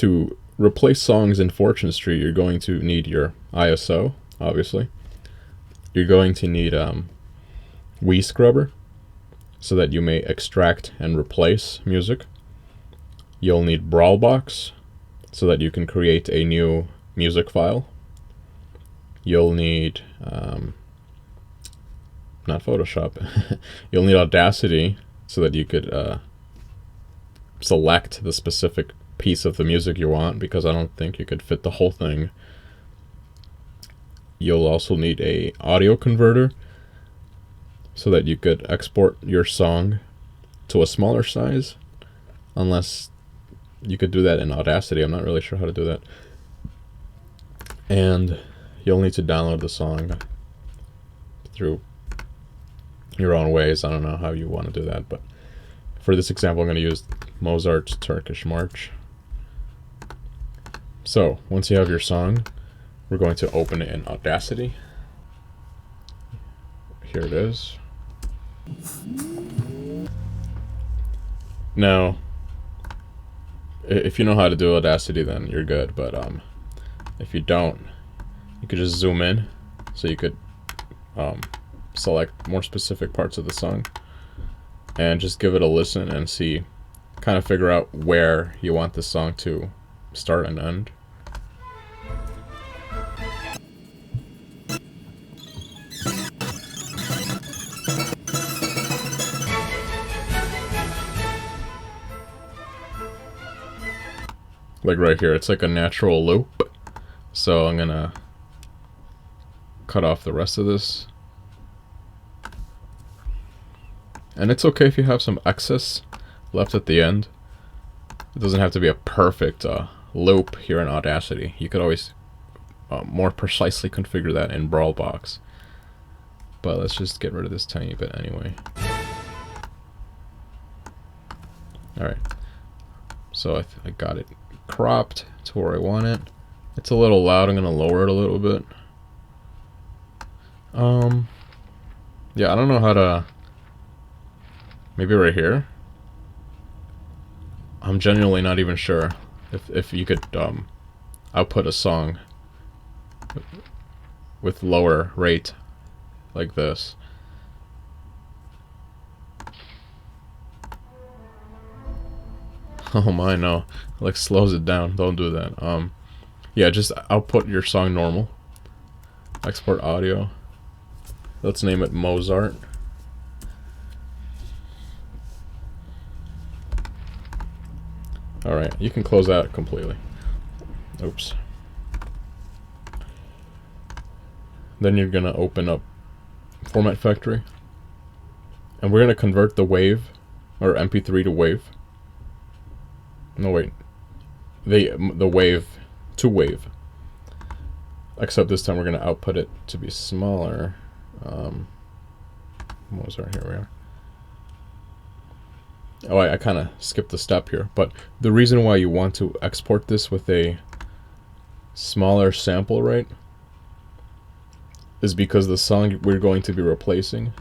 to replace songs in Fortune Street, you're going to need your ISO, obviously. You're going to need Wii Scrubber, so that you may extract and replace music. You'll need Brawlbox, so that you can create a new music file. You'll need, not Photoshop, you'll need Audacity, so that you could select the specific piece of the music you want, because I don't think you could fit the whole thing. You'll also need a audio converter, so that you could export your song to a smaller size, unless you could do that in Audacity. I'm not really sure how to do that. And you'll need to download the song through your own ways. I don't know how you want to do that, but for this example, I'm going to use Mozart's Turkish March. So once you have your song, we're going to open it in Audacity. Here it is. Now, if you know how to do Audacity, then you're good, but if you don't, you could just zoom in, so you could select more specific parts of the song and just give it a listen and see, kind of figure out where you want the song to start and end. Like right here, it's like a natural loop, so I'm gonna cut off the rest of this. And it's okay if you have some excess left at the end. It doesn't have to be a perfect loop here in Audacity. You could always more precisely configure that in Brawlbox. But let's just get rid of this tiny bit anyway. Alright, so I got it cropped to where I want it. It's a little loud. I'm gonna lower it a little bit. Yeah, I don't know how to. Maybe right here. I'm genuinely not even sure if you could output a song with lower rate like this. Oh my, no. It like slows it down. Don't do that. Yeah, just output your song normal. Export audio. Let's name it Mozart. Alright, you can close that completely. Oops. Then you're gonna open up Format Factory. And we're gonna convert the wave, or MP3 to wave. No, wait. The wave to wave. Except this time we're going to output it to be smaller. Mozart, here we are. Oh, I kind of skipped a step here. But the reason why you want to export this with a smaller sample rate is because the song we're going to be replacing,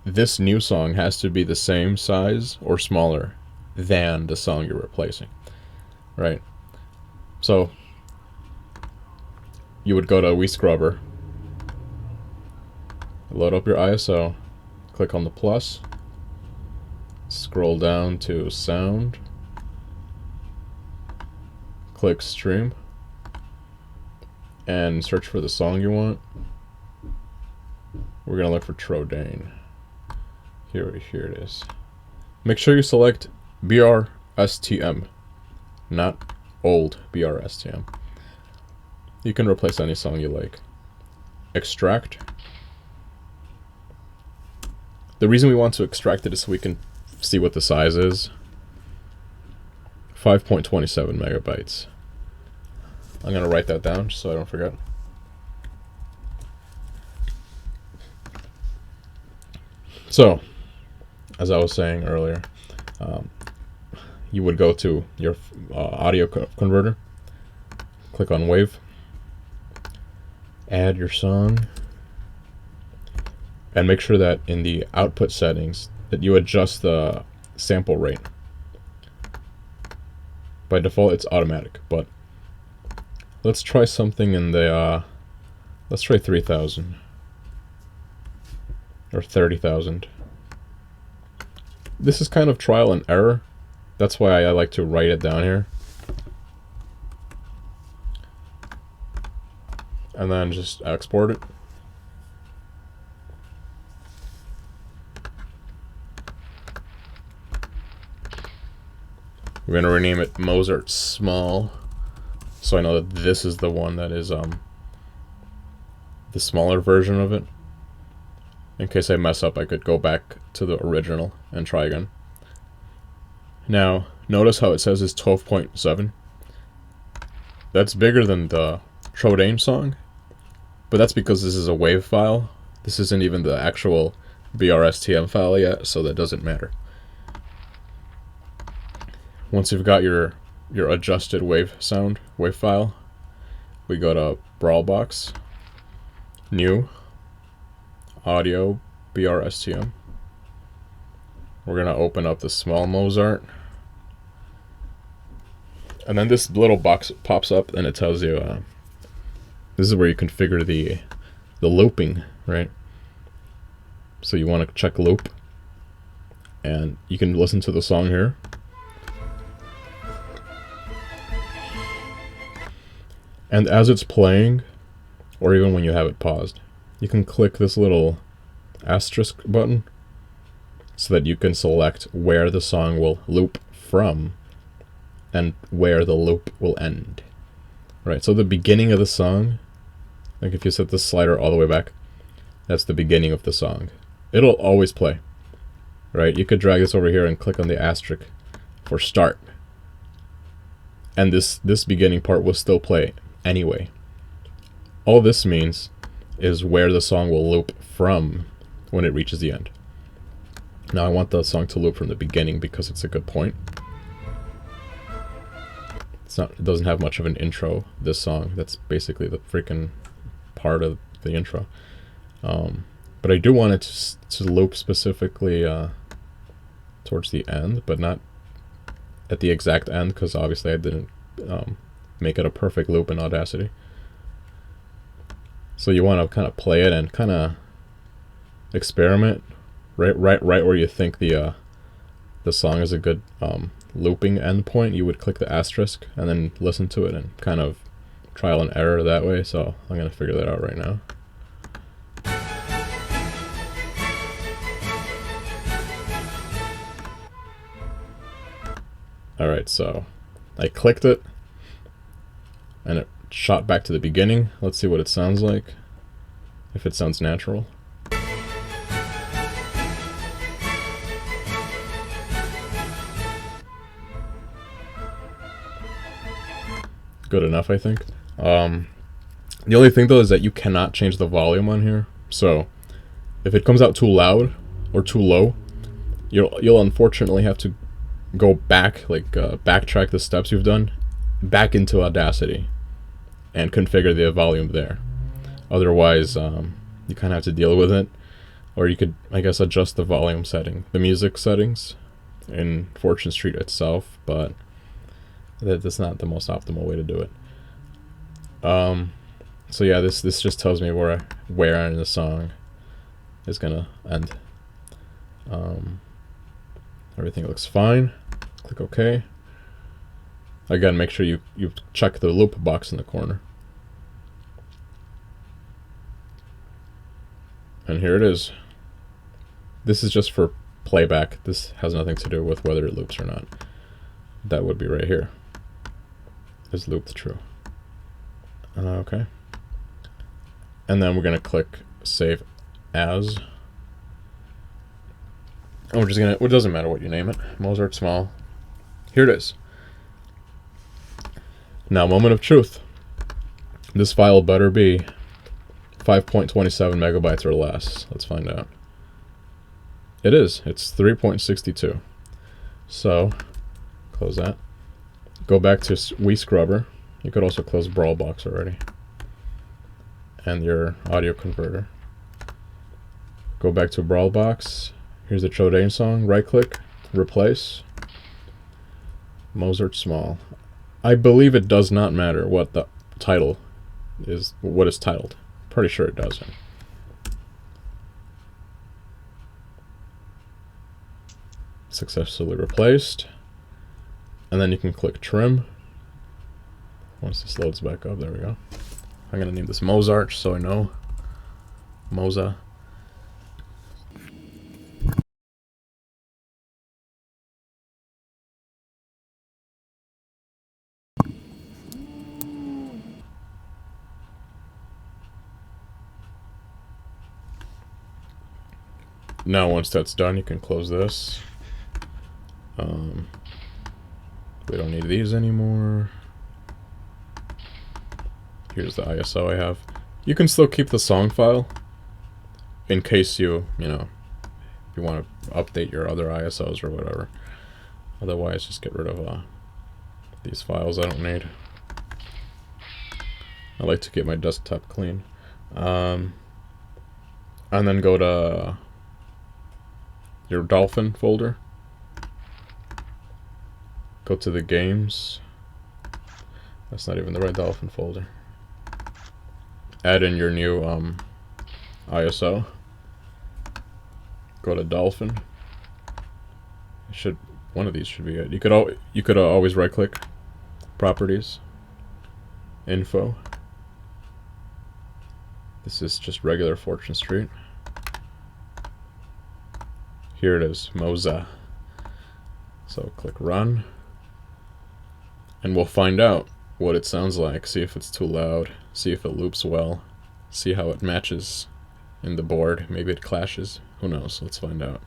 this new song has to be the same size or smaller than the song you're replacing, right? So you would go to Wii Scrubber, load up your ISO, click on the plus, scroll down to sound, click stream, and search for the song you want. We're gonna look for Trodain. Here it is. Make sure you select BRSTM, not old BRSTM. You can replace any song you like. Extract. The reason we want to extract it is so we can see what the size is. 5.27 megabytes. I'm gonna write that down so I don't forget. So, as I was saying earlier, you would go to your audio converter, click on wave, add your song, and make sure that in the output settings that you adjust the sample rate. By default, it's automatic, but let's try something in the, let's try 3,000. Or 30,000. This is kind of trial and error. That's why I like to write it down here. And then just export it. We're going to rename it Mozart Small, so I know that this is the one that is the smaller version of it. In case I mess up, I could go back to the original and try again. Now, notice how it says it's 12.7. That's bigger than the Trodain song, but that's because this is a WAV file. This isn't even the actual BRSTM file yet, so that doesn't matter. Once you've got your adjusted wave file, we go to Brawlbox, New, Audio, BRSTM. We're gonna open up the small Mozart, and then this little box pops up, and it tells you this is where you configure the looping, right? So you want to check loop, and you can listen to the song here. And as it's playing, or even when you have it paused, you can click this little asterisk button so that you can select where the song will loop from and where the loop will end. Right, so the beginning of the song, like if you set the slider all the way back, that's the beginning of the song. It'll always play. Right, you could drag this over here and click on the asterisk for start. And this beginning part will still play anyway. All this means is where the song will loop from when it reaches the end. Now I want the song to loop from the beginning because it's a good point. It doesn't have much of an intro, this song. That's basically the freaking part of the intro. But I do want it to loop specifically towards the end, but not at the exact end, because obviously I didn't make it a perfect loop in Audacity. So you want to kind of play it and kind of experiment right where you think the song is a good looping endpoint. You would click the asterisk and then listen to it and kind of trial and error that way. So I'm gonna figure that out right now. Alright, so I clicked it and it shot back to the beginning. Let's see what it sounds like, if it sounds natural. Good enough, I think. The only thing though is that you cannot change the volume on here. So if it comes out too loud or too low, you'll unfortunately have to go back, like backtrack the steps you've done back into Audacity and configure the volume there. Otherwise, you kind of have to deal with it. Or you could, I guess, adjust the volume setting, the music settings in Fortune Street itself, but that's not the most optimal way to do it. So yeah, this just tells me where in the song is gonna end. Everything looks fine. Click OK. Again, make sure you check the loop box in the corner. And here it is. This is just for playback. This has nothing to do with whether it loops or not. That would be right here. Is looped true. Okay. And then we're gonna click Save As. And we're just gonna, it doesn't matter what you name it. Mozart Small. Here it is. Now, moment of truth. This file better be 5.27 megabytes or less. Let's find out. It is. It's 3.62. So, close that. Go back to WeScrubber. You could also close Brawlbox already. And your audio converter. Go back to Brawlbox. Here's the Trodain song. Right click, replace. Mozart Small. I believe it does not matter what the title is, what is titled. Pretty sure it doesn't. Successfully replaced. And then you can click trim. Once this loads back up, there we go. I'm gonna name this Mozart so I know. Moza. Now once that's done, you can close this. We don't need these anymore. Here's the ISO I have. You can still keep the song file in case you want to update your other ISOs or whatever. Otherwise, just get rid of these files I don't need. I like to get my desktop clean. And then go to your Dolphin folder. Go to the games. That's not even the right Dolphin folder. Add in your new ISO. Go to Dolphin. One of these should be it. You could always right click Properties, Info. This is just regular Fortune Street. Here it is, Moza. So click Run. And we'll find out what it sounds like. See if it's too loud. See if it loops well. See how it matches in the board. Maybe it clashes. Who knows? Let's find out.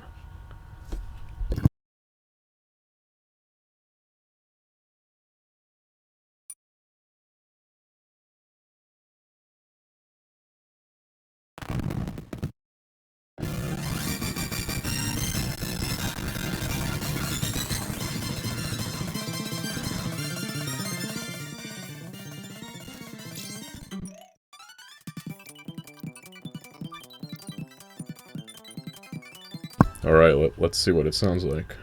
Alright, let's see what it sounds like.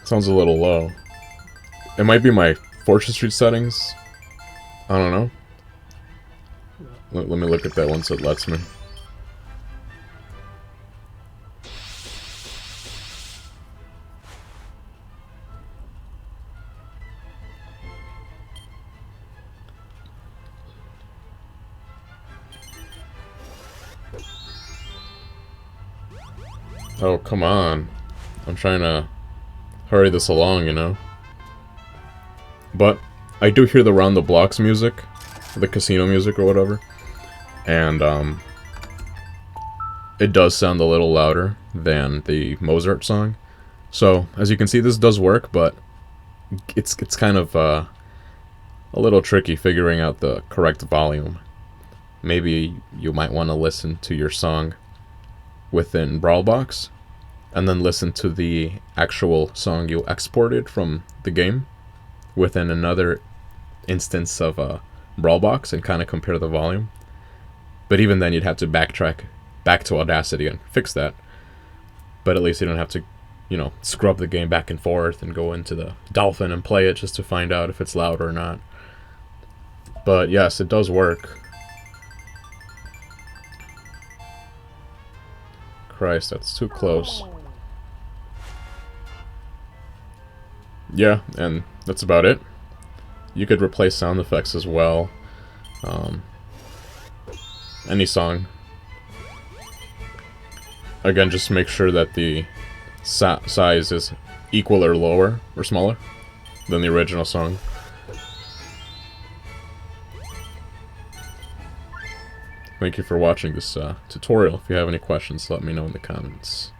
Sounds a little low. It might be my Fortune Street settings. I don't know. Let me look at that once it lets me. Oh, come on. I'm trying to hurry this along, you know? But I do hear the Round the Blocks music, the casino music or whatever, and it does sound a little louder than the Mozart song. So, as you can see, this does work, but it's kind of a little tricky figuring out the correct volume. Maybe you might want to listen to your song within Brawlbox, and then listen to the actual song you exported from the game within another instance of Brawlbox and kind of compare the volume. But even then, you'd have to backtrack back to Audacity and fix that. But at least you don't have to, scrub the game back and forth and go into the Dolphin and play it just to find out if it's loud or not. But yes, it does work. Christ, that's too close. Yeah, and that's about it. You could replace sound effects as well. Any song. Again, just make sure that the size is equal or lower or smaller than the original song. Thank you for watching this tutorial. If you have any questions, let me know in the comments.